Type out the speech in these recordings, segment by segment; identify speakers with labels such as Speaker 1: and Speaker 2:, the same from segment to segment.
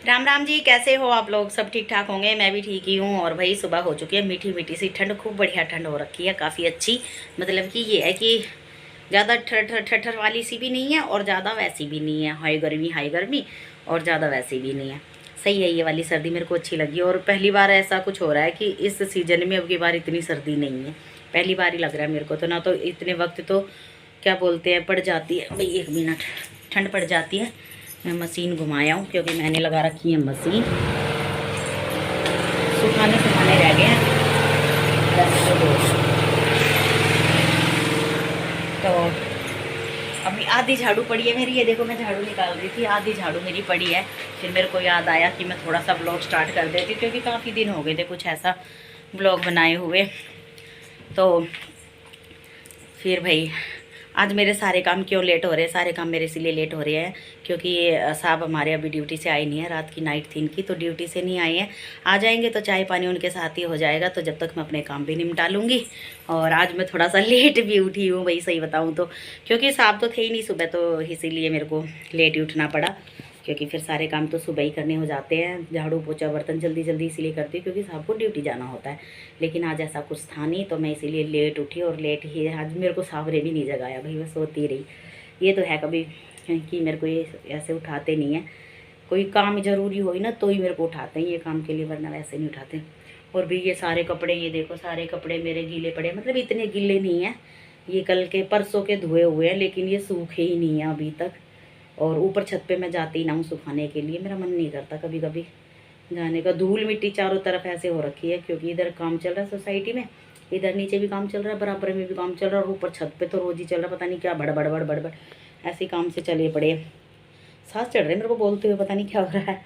Speaker 1: राम राम जी, कैसे हो आप लोग? सब ठीक ठाक होंगे। मैं भी ठीक ही हूँ। और भाई सुबह हो चुकी है, मीठी मीठी सी ठंड, खूब बढ़िया ठंड हो रखी है, काफ़ी अच्छी। मतलब कि ये है कि ज़्यादा ठर ठर वाली सी भी नहीं है और ज़्यादा वैसी भी नहीं है, हाई गर्मी और ज़्यादा वैसी भी नहीं है। सही है, ये वाली सर्दी मेरे को अच्छी लगी। और पहली बार ऐसा कुछ हो रहा है कि इस सीज़न में अब की बार इतनी सर्दी नहीं है। पहली बार ही लग रहा है मेरे को तो। ना तो इतने वक्त तो क्या बोलते हैं, पड़ जाती है भाई, 1 मिनट ठंड पड़ जाती है। मैं मशीन घुमाया हूँ क्योंकि मैंने लगा रखी है मशीन, सुखाने सुखाने रह गए हैं। तो अभी आधी झाड़ू पड़ी है मेरी, ये देखो मैं झाड़ू निकाल रही थी, आधी झाड़ू मेरी पड़ी है। फिर मेरे को याद आया कि मैं थोड़ा सा ब्लॉग स्टार्ट कर देती, क्योंकि काफ़ी दिन हो गए थे कुछ ऐसा ब्लॉग बनाए हुए। तो फिर भाई आज मेरे सारे काम क्यों लेट हो रहे हैं? सारे काम मेरे इसीलिए लेट हो रहे हैं क्योंकि ये साहब हमारे अभी ड्यूटी से आए नहीं है। रात की नाइट थी इनकी, तो ड्यूटी से नहीं आए हैं। आ जाएंगे तो चाय पानी उनके साथ ही हो जाएगा, तो जब तक मैं अपने काम भी निपटा लूँगी। और आज मैं थोड़ा सा लेट भी उठी हूँ भाई, सही बताऊँ तो, क्योंकि साहब तो थे ही नहीं सुबह, तो इसीलिए मेरे को लेट ही उठना पड़ा। क्योंकि फिर सारे काम तो सुबह ही करने हो जाते हैं, झाड़ू पोछा बर्तन जल्दी जल्दी इसीलिए करती हूँ क्योंकि साहब को ड्यूटी जाना होता है। लेकिन आज ऐसा कुछ था नहीं, तो मैं इसीलिए लेट उठी। और लेट ही आज मेरे को साहब ने भी नहीं जगाया भाई, मैं सोती रही। ये तो है कभी कि मेरे को ये ऐसे उठाते नहीं हैं। कोई काम ज़रूरी हो ना तो ही मेरे को उठाते हैं ये काम के लिए, वरना वैसे नहीं उठाते। और भी ये सारे कपड़े, ये देखो सारे कपड़े मेरे गीले पड़े, मतलब इतने गीले नहीं हैं, ये कल के परसों के धुए हुए हैं, लेकिन ये सूखे ही नहीं हैं अभी तक। और ऊपर छत पे मैं जाती ही ना हूँ सुखाने के लिए, मेरा मन नहीं करता कभी कभी जाने का। धूल मिट्टी चारों तरफ ऐसे हो रखी है क्योंकि इधर काम चल रहा है सोसाइटी में, इधर नीचे भी काम चल रहा है, बराबर में भी काम चल रहा है, और ऊपर छत पे तो रोज ही चल रहा है, पता नहीं क्या बड़ बड़ ऐसे काम से चले पड़े। सांस चढ़ रहे मेरे को बोलते हुए, पता नहीं क्या हो रहा है।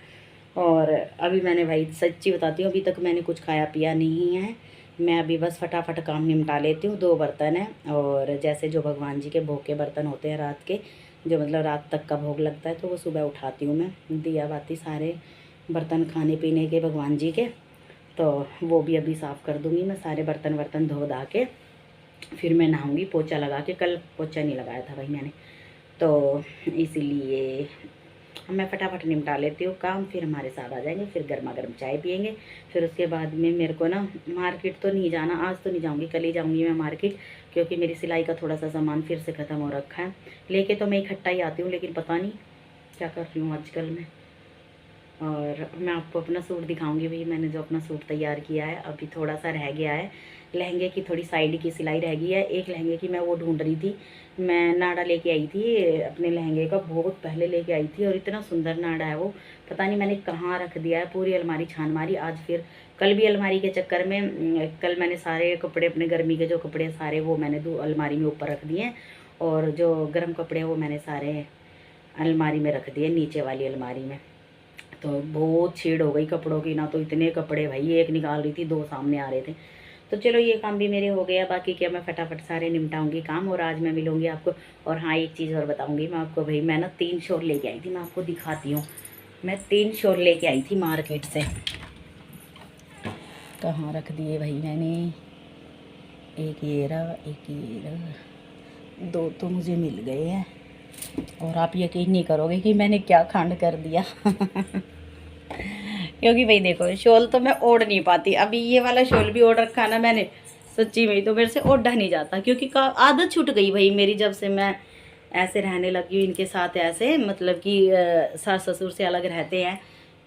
Speaker 1: और अभी मैंने भाई सच्ची बताती हूँ, अभी तक मैंने कुछ खाया पिया नहीं है। मैं अभी बस फटाफट काम निपटा लेती हूँ। 2 बर्तन हैं, और जैसे जो भगवान जी के भोग के बर्तन होते हैं रात के, जो मतलब रात तक का भोग लगता है, तो वो सुबह उठाती हूँ मैं। दिया बाती सारे बर्तन खाने पीने के भगवान जी के, तो वो भी अभी साफ़ कर दूँगी मैं। सारे बर्तन वर्तन धो धा के फिर मैं नहाऊँगी, पोछा लगा के। कल पोछा नहीं लगाया था भाई मैंने, तो इसीलिए मैं फटाफट निपटा लेती हूँ काम। फिर हमारे साथ आ जाएंगे, फिर गर्मा गर्म चाय पियेंगे। फिर उसके बाद में मेरे को ना मार्केट तो नहीं जाना, आज तो नहीं जाऊँगी, कल ही जाऊँगी मैं मार्केट, क्योंकि मेरी सिलाई का थोड़ा सा सामान फिर से ख़त्म हो रखा है। लेके तो मैं इकट्ठा ही आती हूँ, लेकिन पता नहीं क्या कर रही हूँ आजकल मैं। और मैं आपको अपना सूट दिखाऊंगी भाई, मैंने जो अपना सूट तैयार किया है। अभी थोड़ा सा रह गया है, लहंगे की थोड़ी साइड की सिलाई रह गई है। एक लहंगे की मैं वो ढूंढ रही थी, मैं नाड़ा लेके आई थी अपने लहंगे का, बहुत पहले लेके आई थी, और इतना सुंदर नाड़ा है वो, पता नहीं मैंने कहाँ रख दिया है। पूरी अलमारी छान मारी आज, फिर कल भी अलमारी के चक्कर में कल मैंने सारे कपड़े, अपने गर्मी के जो कपड़े सारे, वो मैंने अलमारी में ऊपर रख दिए। और जो गर्म कपड़े वो मैंने सारे अलमारी में रख दिए, नीचे वाली अलमारी में। तो बहुत छेड़ हो गई कपड़ों की, ना तो इतने कपड़े भाई, एक निकाल रही थी 2 सामने आ रहे थे। तो चलो ये काम भी मेरे हो गया, बाकी क्या मैं फटाफट सारे निपटाऊंगी काम, और आज मैं मिलूंगी आपको। और हाँ, एक चीज़ और बताऊंगी मैं आपको भाई, मैं ना 3 शॉल लेके आई थी, मैं आपको दिखाती हूँ। मैं 3 शॉल लेके आई थी मार्केट से। कहाँ रख दिए भाई मैंने? एक ये रहा, एक ये रहा, 2 तो मुझे मिल गए हैं। और आप यकीन नहीं करोगे कि मैंने क्या कांड कर दिया। क्योंकि भाई देखो, शॉल तो मैं ओढ़ नहीं पाती। अभी ये वाला शॉल भी ओढ़ रखा ना मैंने, सच्ची में तो मेरे से ओढ़ा नहीं जाता, क्योंकि आदत छूट गई भाई मेरी, जब से मैं ऐसे रहने लगी हूँ इनके साथ। ऐसे मतलब कि सास ससुर से अलग रहते हैं,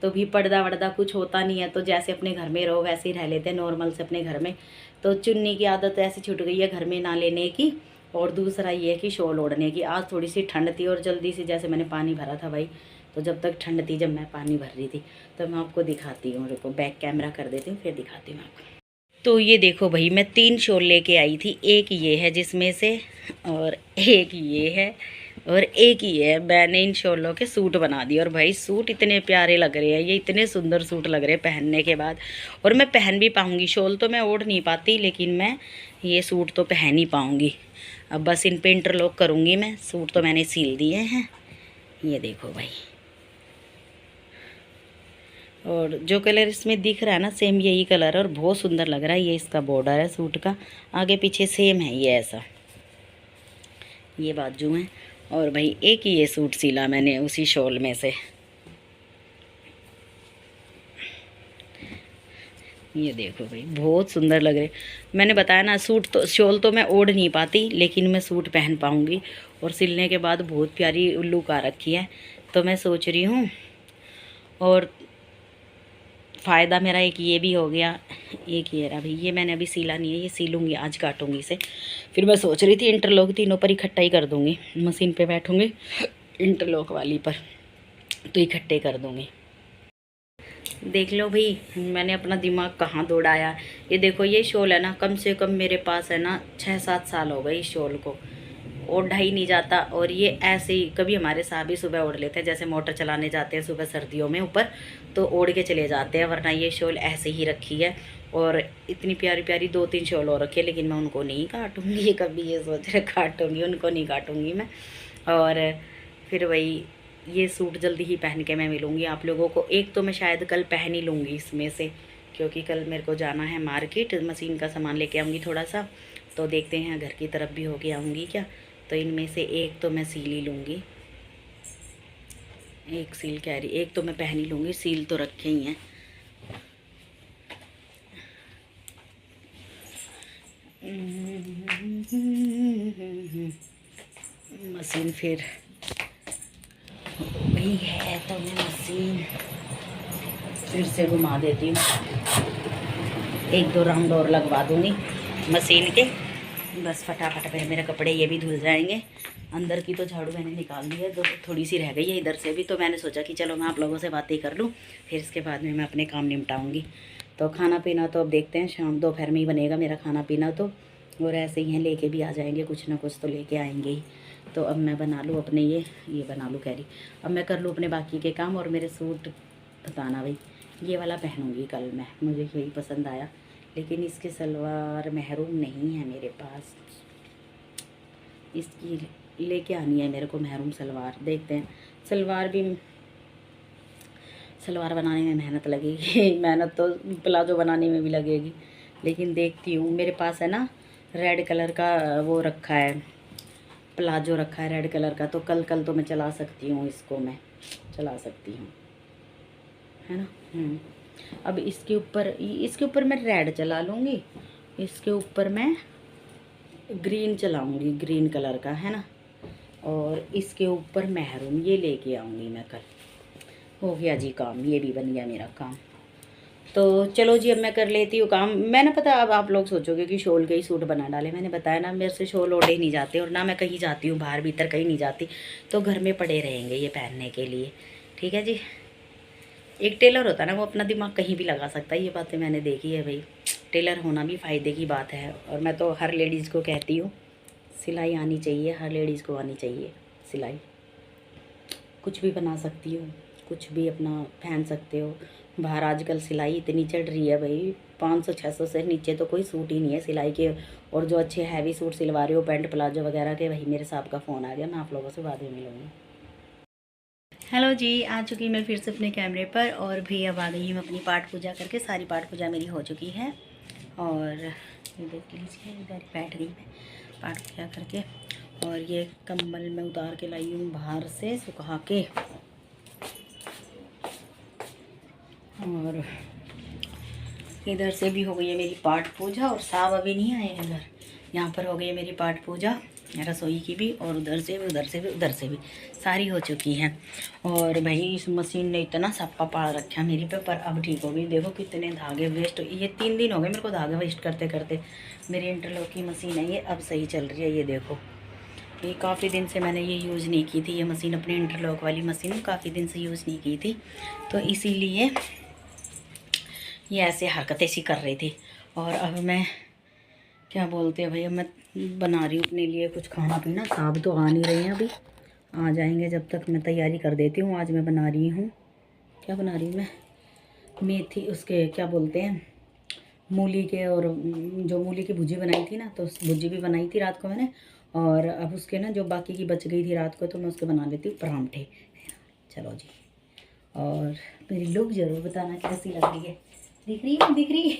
Speaker 1: तो भी पर्दा वर्दा कुछ होता नहीं है, तो जैसे अपने घर में रहो वैसे ही रह लेते हैं नॉर्मल से अपने घर में। तो चुन्नी की आदत ऐसी छूट गई है घर में ना लेने की। और दूसरा ये है कि शॉल ओढ़ने की। आज थोड़ी सी ठंड थी, और जल्दी से जैसे मैंने पानी भरा था भाई, तो जब तक ठंड थी, जब मैं पानी भर रही थी, तो मैं आपको दिखाती हूँ। रुको, बैक कैमरा कर देती हूँ, फिर दिखाती हूँ आपको। तो ये देखो भाई, मैं 3 शॉल लेके आई थी। एक ये है जिसमें से, और एक ये है, और एक ये है। मैंने इन शॉलों के सूट बना दिए, और भाई सूट इतने प्यारे लग रहे हैं, ये इतने सुंदर सूट लग रहे हैं पहनने के बाद। और मैं पहन भी पाऊँगी। शॉल तो मैं ओढ़ नहीं पाती, लेकिन मैं ये सूट तो पहन ही पाऊँगी। अब बस इन पे इंटरलॉक करूँगी मैं। सूट तो मैंने सील दिए हैं, ये देखो भाई। और जो कलर इसमें दिख रहा है ना, सेम यही कलर है, और बहुत सुंदर लग रहा है। ये इसका बॉर्डर है सूट का, आगे पीछे सेम है ये ऐसा, ये बाजू है। और भाई एक ही ये सूट सिला मैंने उसी शॉल में से। ये देखो भाई बहुत सुंदर लग रहे। मैंने बताया ना सूट तो शॉल तो मैं ओढ़ नहीं पाती, लेकिन मैं सूट पहन पाऊँगी। और सिलने के बाद बहुत प्यारी लुक आ रखी है, तो मैं सोच रही हूँ। और फ़ायदा मेरा एक ये भी हो गया, एक ये रहा भाई, ये मैंने अभी सिला नहीं है, ये सिलूँगी आज, काटूँगी इसे। फिर मैं सोच रही थी इंटरलॉक तीनों पर इकट्ठा ही कर दूँगी, मशीन पे बैठूँगी इंटरलॉक वाली पर तो इकट्ठे कर दूँगी। देख लो भाई मैंने अपना दिमाग कहाँ दौड़ाया। ये देखो ये शॉल है ना, कम से कम मेरे पास है ना 6-7 साल हो गए इस शॉल को, ओढ़ा ही नहीं जाता। और ये ऐसे ही कभी हमारे साहब भी सुबह ओढ़ लेते हैं, जैसे मोटर चलाने जाते हैं सुबह सर्दियों में ऊपर, तो ओढ़ के चले जाते हैं, वरना ये शॉल ऐसे ही रखी है। और इतनी प्यारी प्यारी 2-3 शॉल और रखी है, लेकिन मैं उनको नहीं काटूँगी। ये कभी ये सोच रहे काटूँगी, उनको नहीं काटूँगी मैं। और फिर वही ये सूट जल्दी ही पहन के मैं मिलूँगी आप लोगों को। एक तो मैं शायद कल पहन ही लूँगी इसमें से, क्योंकि कल मेरे को जाना है मार्केट, मशीन का सामान लेके आऊँगी थोड़ा सा, तो देखते हैं घर की तरफ भी होके आऊँगी क्या। तो इनमें से एक तो मैं सील ही लूँगी, एक सील कैरी, एक तो मैं पहन ही लूँगी, सील तो रखे ही हैं। मशीन फिर वही है, तो मैं मशीन फिर से घुमा देती हूँ, 1-2 राउंड और लगवा दूँगी मशीन के, बस फटाफट फिर मेरे कपड़े ये भी धुल जाएंगे। अंदर की तो झाड़ू मैंने निकाल दी है, तो थोड़ी सी रह गई है इधर से भी, तो मैंने सोचा कि चलो मैं आप लोगों से बातें कर लूँ, फिर इसके बाद में मैं अपने काम निपटाऊँगी। तो खाना पीना तो अब देखते हैं, शाम दोपहर में ही बनेगा मेरा खाना पीना तो। और ऐसे ही हैं, लेके भी आ जाएंगे, कुछ ना कुछ तो लेके आएंगे ही। तो अब मैं बना लूँ अपने ये बना लूँ कैरी, अब मैं कर लूँ अपने बाकी के काम। और मेरे सूट बताना भाई, ये वाला पहनूँगी कल मैं, मुझे यही पसंद आया, लेकिन इसके सलवार महरूम नहीं है मेरे पास, इसकी लेके आनी है मेरे को महरूम सलवार। देखते हैं, सलवार बनाने में मेहनत लगेगी मेहनत तो प्लाजो बनाने में भी लगेगी, लेकिन देखती हूँ। मेरे पास है ना रेड कलर का वो रखा है, प्लाजो रखा है रेड कलर का, तो कल तो मैं चला सकती हूँ, इसको मैं चला सकती हूँ, है ना। अब इसके ऊपर मैं रेड चला लूँगी, इसके ऊपर मैं ग्रीन चलाऊँगी, ग्रीन कलर का, है ना। और इसके ऊपर महरूम ये लेके आऊँगी मैं कल। हो गया जी काम, ये भी बन गया मेरा काम। तो चलो जी अब मैं कर लेती हूँ काम। मैंने पता, अब आप लोग सोचोगे कि शॉल के ही सूट बना डाले, मैंने बताया ना मेरे से शॉल ओढ़े नहीं जाते, और ना मैं कहीं जाती हूँ बाहर भीतर कहीं नहीं जाती, तो घर में पड़े रहेंगे ये पहनने के लिए, ठीक है जी। एक टेलर होता है ना, वो अपना दिमाग कहीं भी लगा सकता है, ये बातें मैंने देखी है भाई। टेलर होना भी फ़ायदे की बात है, और मैं तो हर लेडीज़ को कहती हूँ सिलाई आनी चाहिए, हर लेडीज़ को आनी चाहिए सिलाई। कुछ भी बना सकती हो, कुछ भी अपना पहन सकते हो। बाहर आजकल सिलाई इतनी चढ़ रही है भाई, 500-600 से नीचे तो कोई सूट ही नहीं है सिलाई के। और जो अच्छे हैवी सूट सिलवा रहे हो पैंट प्लाजो वगैरह के, वही मेरे साहब का फ़ोन आ गया, मैं आप लोगों से बाद में मिलूँगी। हेलो जी, आ चुकी मैं फिर से अपने कैमरे पर, और भी अब आ गई हूँ अपनी पाठ पूजा करके। सारी पाठ पूजा मेरी हो चुकी है, और ये देख लीजिए इधर बैठ गई मैं पाठ पूजा करके। और ये कंबल मैं उतार के लाई हूँ बाहर से सुखा के, और इधर से भी हो गई है मेरी पाठ पूजा। और साहब अभी नहीं आए हैं घर, यहाँ पर हो गई है मेरी पाठ पूजा रसोई की भी, और उधर से भी सारी हो चुकी हैं। और भाई इस मशीन ने इतना सप्पा पाल रखा मेरी पे, पर अब ठीक हो गई। देखो कितने धागे वेस्ट, ये 3 दिन हो गए मेरे को धागे वेस्ट करते करते। मेरी इंटरलॉक की मशीन है ये, अब सही चल रही है। ये देखो, ये काफ़ी दिन से मैंने ये यूज़ नहीं की थी, ये मशीन अपनी इंटरलॉक वाली मशीन काफ़ी दिन से यूज़ नहीं की थी, तो इसीलिए ये ऐसे हरकतें सी कर रही थी। और अब मैं क्या बोलते हैं भैया, मैं बना रही हूँ अपने लिए कुछ खाना पीना। साहब तो आ नहीं रहे हैं अभी, आ जाएंगे जब तक मैं तैयारी कर देती हूँ। आज मैं बना रही हूँ, क्या बना रही हूँ मैं, मेथी, उसके क्या बोलते हैं, मूली के, और जो मूली की भुजी बनाई थी ना, तो भुजी भी बनाई थी रात को मैंने। और अब उसके ना जो बाकी की बच गई थी रात को, तो मैं उसके बना लेती हूँ परांठे। चलो जी, और मेरी लुक ज़रूर बताना कैसी लग रही है। दिख रही है, दिख रही है,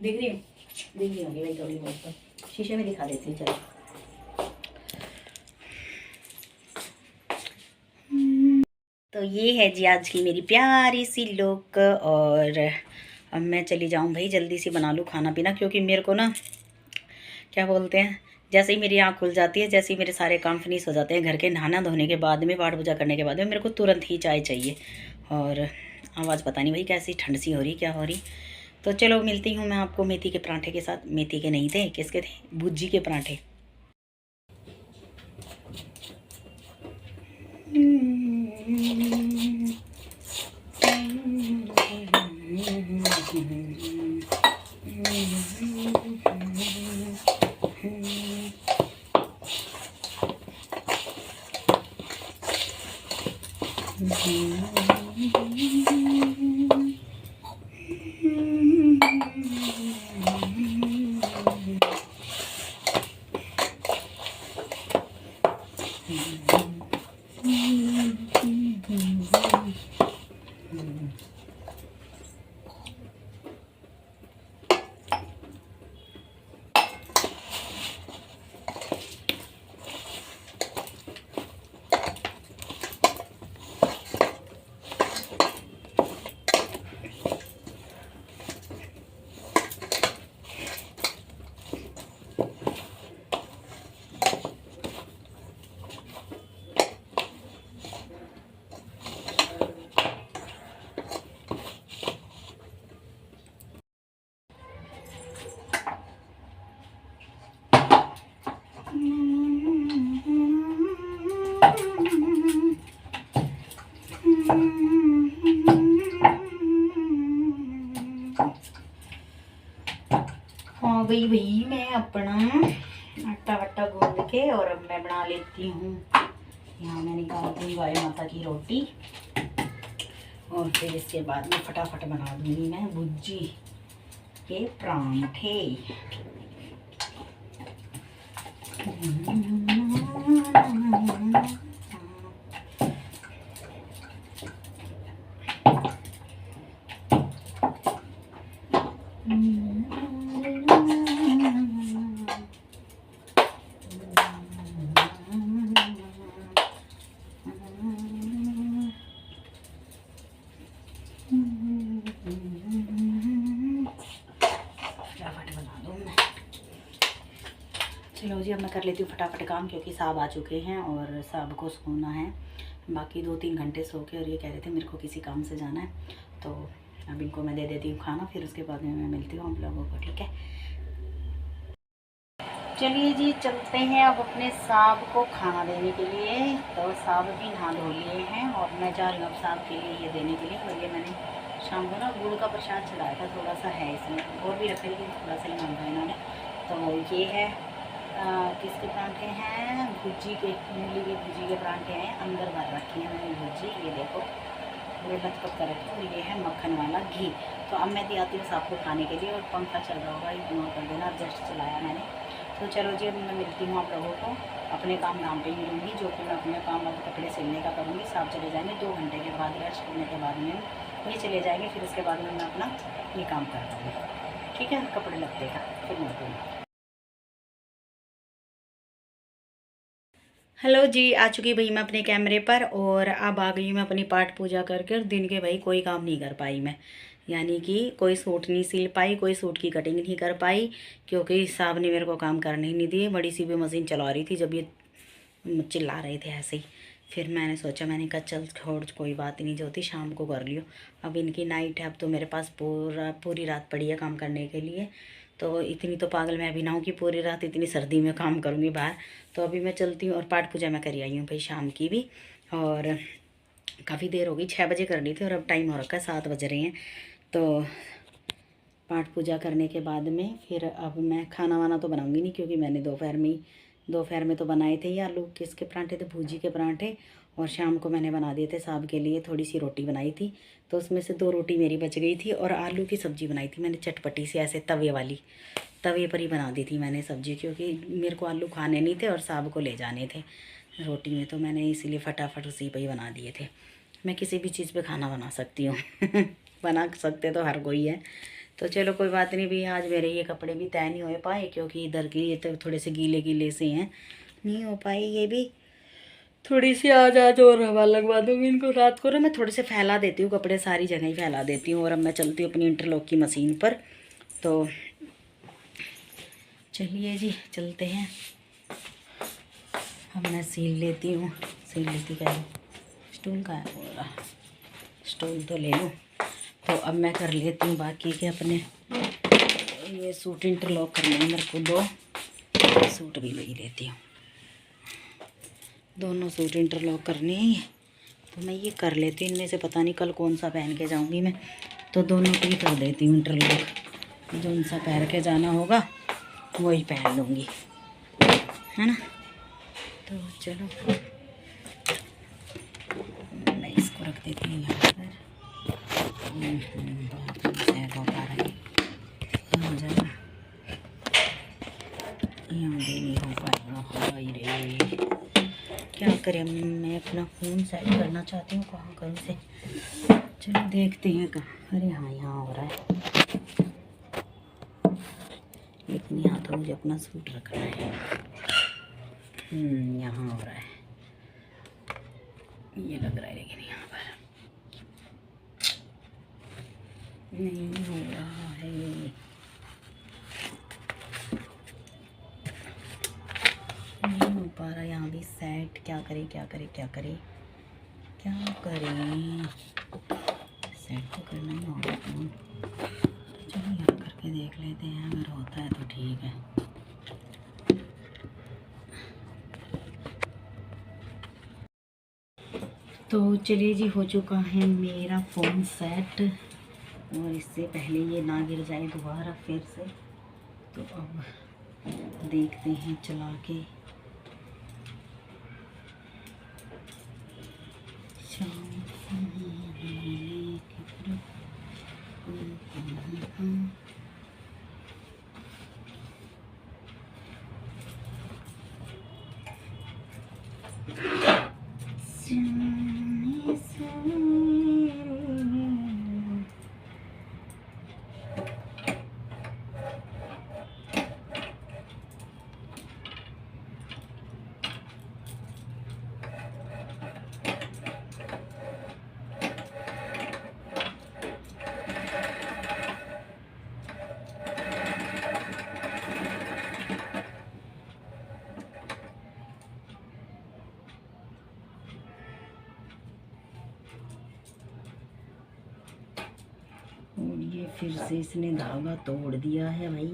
Speaker 1: दिख रही होगी भाई थोड़ी बहुत, तो शीशे में दिखा देती हूँ। चलो, तो ये है जी आज की मेरी प्यारी सी लुक। और अब मैं चली जाऊँ भाई, जल्दी से बना लूँ खाना पीना, क्योंकि मेरे को ना क्या बोलते हैं, जैसे ही मेरी आँख खुल जाती है, जैसे ही मेरे सारे काम फिनिश हो जाते हैं घर के, नहाना धोने के बाद में, पाठ पूजा करने के बाद में, मेरे को तुरंत ही चाय चाहिए। और आवाज़ पता नहीं भाई कैसी ठंड सी हो रही, क्या हो रही। तो चलो मिलती हूँ मैं आपको मेथी के पराठे के साथ। मेथी के नहीं थे, किसके थे, भुज्जी के पराठे। हाँ गई भाई मैं अपना आटा वट्टा गूंद के, और अब मैं बना लेती हूँ। यहाँ मैं निकालती हूँ गाय माता की रोटी, और फिर इसके बाद में फटाफट बना दूँगी मैं भुज्जी के परांठे। चलो जी अब मैं कर लेती हूँ फटाफट काम, क्योंकि साहब आ चुके हैं और साहब को सोना है बाकी 2-3 घंटे सो के, और ये कह रहे थे मेरे को किसी काम से जाना है, तो अब इनको मैं दे देती हूँ खाना, फिर उसके बाद में मैं मिलती हूँ आप लोगों को, ठीक है। चलिए जी चलते हैं अब अपने साहब को खाना देने के लिए। तो साहब भी नहा धो लिए हैं और मैं जा रही हूँ अब साहब के लिए ये देने के लिए। और ये मैंने शाम को ना गुड़ का प्रसाद चढ़ाया था, थोड़ा सा है इसमें, और भी रखे लेकिन थोड़ा सा ही मांगा इन्होंने। तो ये है किसके परांठे हैं, भुज्जी के, मूली के भुज्जी के परांठे हैं, अंदर भर रखी है मैंने भुज्जी, ये देखो पूरे लचपत कर रखे। और ये है मक्खन वाला घी। तो अब मैं आती हूँ साहब को खाने के लिए, और पंखा चल रहा होगा इग्नोर कर देना, जस्ट चलाया मैंने। तो चलो जी अब मैं मिलती हूँ आप लोगों को, अपने काम धाम पे मिलूँगी, जो कि मैं अपने काम अब कपड़े सिलने का करूँगी। साहब चले जाएंगे 2 घंटे के बाद, रेस्ट करने के बाद में ये चले जाएंगे, फिर उसके बाद में मैं अपना ये काम कर दूँगी, ठीक है, कपड़े लगते का फिर मिलती हूँ। हेलो जी, आ चुकी भाई मैं अपने कैमरे पर, और अब आ गई मैं अपनी पाठ पूजा करके। और दिन के भाई कोई काम नहीं कर पाई मैं, यानी कि कोई सूट नहीं सिल पाई, कोई सूट की कटिंग नहीं कर पाई, क्योंकि साहब ने मेरे को काम करने ही नहीं दिए। बड़ी सी भी मशीन चला रही थी जब ये चिल्ला रहे थे ऐसे ही। फिर मैंने सोचा, मैंने कहा चल छोड़ कोई बात नहीं, जो होती शाम को कर लियो। अब इनकी नाइट है, अब तो मेरे पास पूरी रात पड़ी है काम करने के लिए। तो इतनी तो पागल मैं भी ना हूँ कि पूरी रात इतनी सर्दी में काम करूँगी बाहर। तो अभी मैं चलती हूँ, और पाठ पूजा मैं कर आई हूँ भाई शाम की भी, और काफ़ी देर हो गई, 6 बजे कर ली थी, और अब टाइम हो रखा है 7 बज रहे हैं। तो पाठ पूजा करने के बाद में फिर अब मैं खाना वाना तो बनाऊंगी नहीं, क्योंकि मैंने दोपहर में तो बनाए थे ये आलू किसके परांठे थे, भूजी के परांठे। और शाम को मैंने बना दिए थे साहब के लिए, थोड़ी सी रोटी बनाई थी, तो उसमें से 2 रोटी मेरी बच गई थी। और आलू की सब्ज़ी बनाई थी मैंने चटपटी सी, ऐसे तवे वाली, तवे पर ही बना दी थी मैंने सब्ज़ी, क्योंकि मेरे को आलू खाने नहीं थे और साहब को ले जाने थे रोटी में, तो मैंने इसीलिए फटाफट उसी पर ही बना दिए थे। मैं किसी भी चीज़ पे खाना बना सकती हूँ बना सकते तो हर कोई है। तो चलो कोई बात नहीं भी, आज मेरे ये कपड़े भी तय नहीं हो पाए, क्योंकि इधर की ये तो थोड़े से गीले गीले से हैं, नहीं हो पाए ये भी। थोड़ी सी आज आज और हवा लगवा दूँगी इनको रात को ना। मैं थोड़े से फैला देती हूँ कपड़े, सारी जगह ही फैला देती हूँ। और अब मैं चलती हूँ अपनी इंटरलॉक की मशीन पर। तो चलिए जी चलते हैं। अब मैं सील लेती हूँ, सील लेती क्या है, स्टूल का है बोला, स्टूल तो ले लूँ। तो अब मैं कर लेती हूँ बाकी के अपने ये सूट इंटरलॉक करने हैं मेरे को। 2 सूट भी ले ही लेती हूँ, दोनों सूट इंटरलॉक करने हैं। तो मैं ये कर लेती हूँ, इनमें से पता नहीं कल कौन सा पहन के जाऊँगी मैं, तो दोनों को ही कर देती हूँ इंटरलॉक। जो सा पहन के जाना होगा वही पहन लूँगी, है ना। तो चलो मैं इसको रख देती हूँ यहाँ पर। सेट हो पा रहा है, हो जाएगा, यहाँ भी नहीं हो पाएगा। हाय रे, क्या करें, मैं अपना फ़ोन सेट करना चाहती हूँ, कहाँ कहीं से। चलो देखते हैं कहाँ। अरे हाँ यहाँ हो रहा है, लेकिन यहाँ तो मुझे अपना सूट रखना है। यहाँ हो रहा है, ये लग रहा है, लेकिन यहाँ पर नहीं हो रहा है। नहीं हो पा रहा यहाँ भी सेट। क्या करें क्या करें क्या करें क्या करें, सेट तो करना ही होगा फ़ोन। तो चलो यहाँ करके देख लेते हैं, अगर होता है तो ठीक है। तो चलिए जी, हो चुका है मेरा फ़ोन सेट। और इससे पहले ये ना गिर जाए दोबारा फिर से, तो अब देखते हैं चला के। और ये फिर से इसने धागा तोड़ दिया है भाई,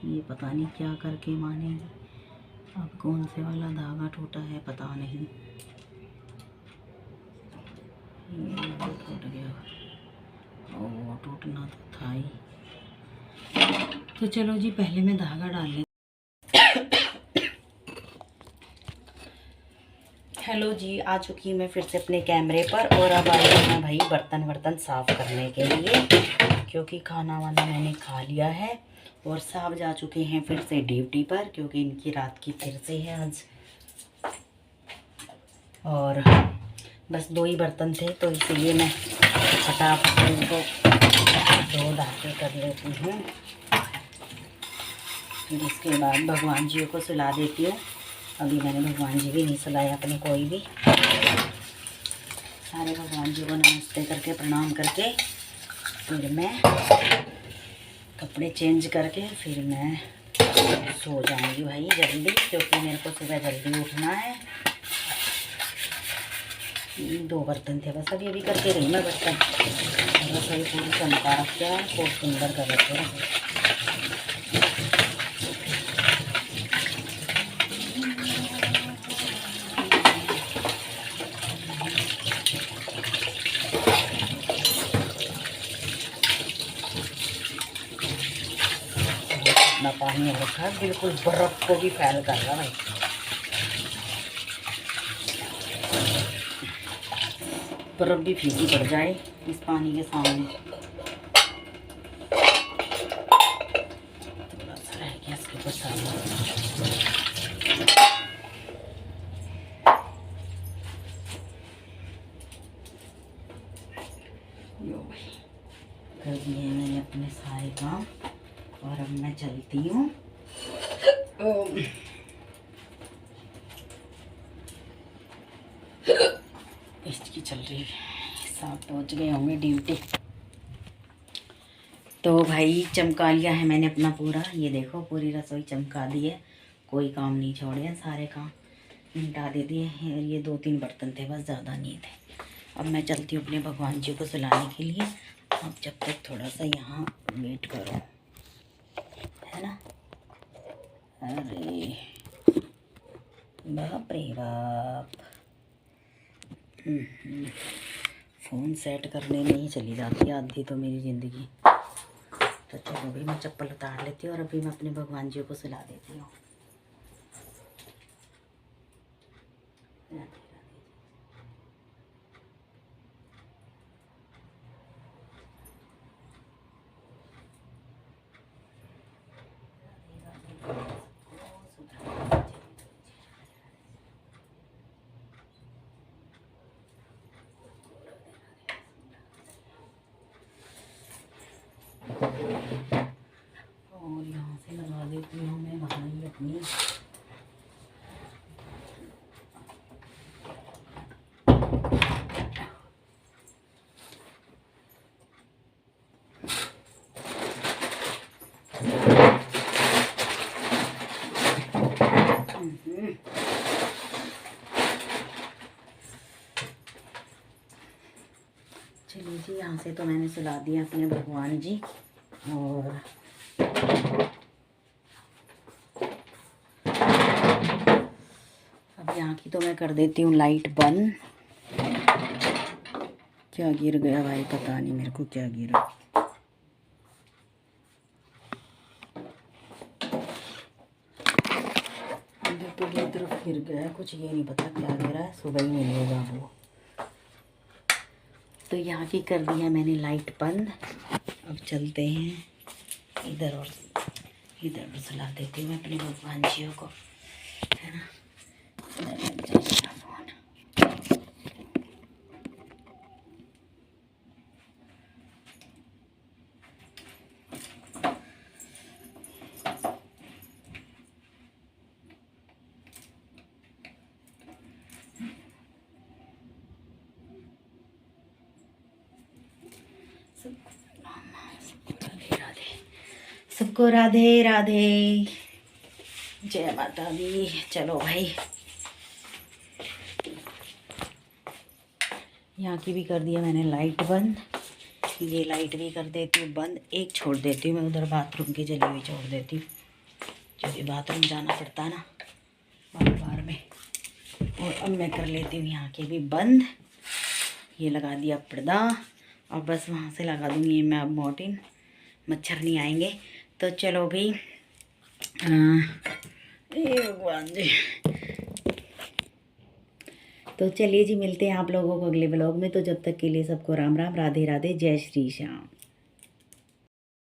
Speaker 1: ये पता नहीं क्या करके मानेगी। अब कौन से वाला धागा टूटा है पता नहीं, ये टूट गया। ओ टूटना तो था ही। तो चलो जी पहले मैं धागा डाल लेती। हेलो जी, आ चुकी मैं फिर से अपने कैमरे पर। और अब आई हूँ मैं भाई बर्तन साफ़ करने के लिए, क्योंकि खाना वाना मैंने खा लिया है। और साहब जा चुके हैं फिर से ड्यूटी पर, क्योंकि इनकी रात की फिर से है आज। और बस 2 ही बर्तन थे, तो इसलिए मैं फटाफट इनको धो धा के कर लेती हूँ। फिर इसके बाद भगवान जी को सुला देती हूँ। अभी मैंने भगवान जी भी नहीं सुलाया अपने, कोई भी। सारे भगवान जी को नमस्ते करके प्रणाम करके फिर मैं कपड़े चेंज करके फिर मैं सो जाऊंगी भाई जल्दी, क्योंकि मेरे को सुबह जल्दी उठना है। 2 बर्तन थे बस, अभी करके रही मैं बर्तन। रसोई पूरी चमका रखते हैं, बहुत सुंदर कर रखे हैं। इतना पानी हो रखा है, बिल्कुल बर्फ़ को भी फैल कर रहा है। बर्फ़ भी फीकी पड़ जाए इस पानी के सामने। थोड़ा सा रह गया इसके ऊपर सामने। कर दिए मैंने अपने सारे काम, और अब मैं चलती हूँ। चल रही है, 7 बज गए होंगे ड्यूटी। तो भाई चमका लिया है मैंने अपना पूरा, ये देखो पूरी रसोई चमका दी है, कोई काम नहीं छोड़े हैं, सारे काम निपटा दे दिए हैं। ये 2-3 बर्तन थे बस, ज़्यादा नहीं थे। अब मैं चलती हूँ अपने भगवान जी को सुलाने के लिए। अब जब तक थोड़ा सा यहाँ वेट करो, है ना। अरे बाप रे बाप, फ़ोन सेट करने में ही चली जाती है आधी तो मेरी ज़िंदगी। तो चलो अभी मैं चप्पल उतार लेती हूँ और अभी मैं अपने भगवान जी को सुला देती हूँ। और यहाँ से लगा देती हूँ मैं भाई अपनी चलिए जी, यहाँ से तो मैंने सुला दिया अपने भगवान जी। और अब यहाँ की तो मैं कर देती हूँ लाइट बंद। क्या गिर गया भाई, पता नहीं मेरे को क्या गिरा। ये तरफ गिर गया है कुछ, ये नहीं पता क्या गिरा है, सुबह ही मिलेगा वो। तो यहाँ की कर दिया मैंने लाइट बंद। अब चलते हैं इधर और इधर सुला देती हूँ अपने भगवान जी को, है ना। सबको राधे राधे, जय माता दी। चलो भाई, यहाँ की भी कर दिया मैंने लाइट बंद। ये लाइट भी कर देती हूँ बंद, एक छोड़ देती हूँ मैं उधर बाथरूम की जली हुई छोड़ देती हूँ, क्योंकि बाथरूम जाना पड़ता है ना बार बार में। और अब मैं कर लेती हूँ यहाँ की भी बंद। ये लगा दिया पर्दा, और बस वहाँ से लगा दूँगी मैं अब मॉर्टिन, मच्छर नहीं आएंगे। तो चलो भाई, भगवान जी। तो चलिए जी, मिलते हैं आप लोगों को अगले ब्लॉग में। तो जब तक के लिए सबको राम राम, राधे राधे, जय श्री श्याम।